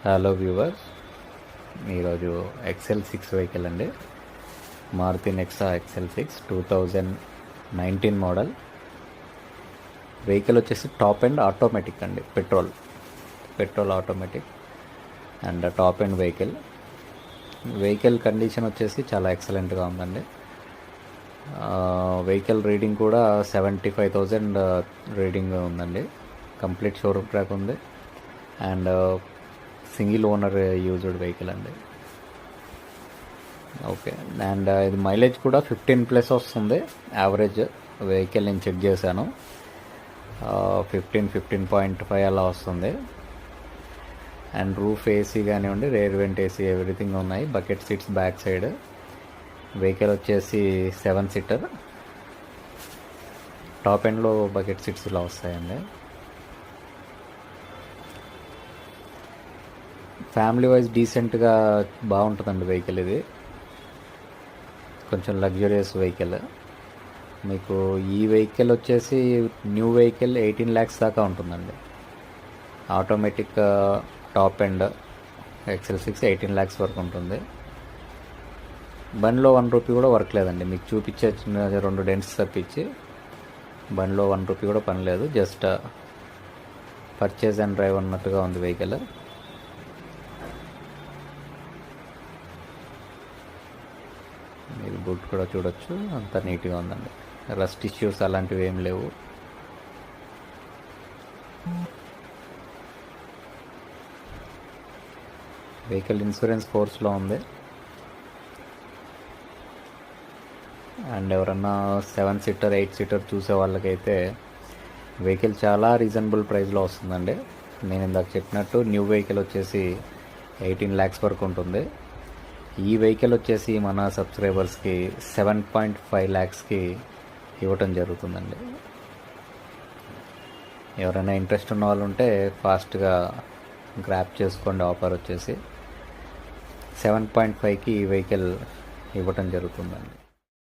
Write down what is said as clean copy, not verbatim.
Hello viewers, ఈరోజు XL6 vehicle అండి. Maruti Nexa XL6 2019 model vehicle వచ్చేసి టాప్ ఎండ్ ఆటోమేటిక్ అండి. Petrol automatic and top end vehicle condition వచ్చేసి చాలా ఎక్సలెంట్గా ఉందండి. వెహికల్ రీడింగ్ కూడా 75,000 రీడింగ్ ఉందండి. కంప్లీట్ షోరూమ్ ట్రాక్ ఉంది and single owner used vehicle అండి. ఓకే, అండ్ ఇది మైలేజ్ కూడా 15+ వస్తుంది యావరేజ్. వెహికల్ నేను చెక్ చేశాను, 15.5 అలా వస్తుంది. అండ్ రూఫ్ ఏసీ కానివ్వండి, రేర్ వెంట్ ఏసీ ఎవ్రీథింగ్ ఉన్నాయి. Bucket seats back side. Vehicle వచ్చేసి 7 సీటర్. టాప్ ఎండ్లో బకెట్ సీట్స్ ఇలా వస్తాయండి. ఫ్యామిలీ వైజ్ డీసెంట్గా బాగుంటుందండి వెహికల్. ఇది కొంచెం లగ్జరియస్ వెహికల్. మీకు ఈ వెహికల్ వచ్చేసి న్యూ వెహికల్ 18 lakhs దాకా ఉంటుందండి. Automatic top end XL6 18 lakhs వరకు ఉంటుంది. బండిలో 1 రూపీ కూడా వర్క్ లేదండి. మీకు చూపించే 2 డెంట్స్ తప్పించి బండిలో 1 రూపీ కూడా పని లేదు. జస్ట్ పర్చేజ్ అండ్ డ్రైవ్ అన్నట్టుగా ఉంది వెహికల్. మీరు బుట్ కూడా చూడొచ్చు, అంత నీట్గా ఉందండి. రస్ట్ ఇష్యూస్ అలాంటివి ఏం లేవు. వెహికల్ ఇన్సూరెన్స్ ఫోర్స్లో ఉంది. అండ్ ఎవరన్నా 7 సీటర్ 8 సీటర్ చూసే వాళ్ళకైతే వెహికల్ చాలా రీజనబుల్ ప్రైస్లో వస్తుందండి. నేను ఇందాక చెప్పినట్టు న్యూ వెహికల్ వచ్చేసి 18 lakhs వరకు ఉంటుంది. ఈ వెహికల్ వచ్చేసి మన సబ్స్క్రైబర్స్కి 7.5 lakhsకి ఇవ్వటం జరుగుతుందండి. ఎవరైనా ఇంట్రెస్ట్ ఉన్న వాళ్ళు ఉంటే ఫాస్ట్గా గ్రాప్ చేసుకోండి. ఆఫర్ వచ్చేసి 7.5కి ఈ వెహికల్ ఇవ్వటం జరుగుతుందండి.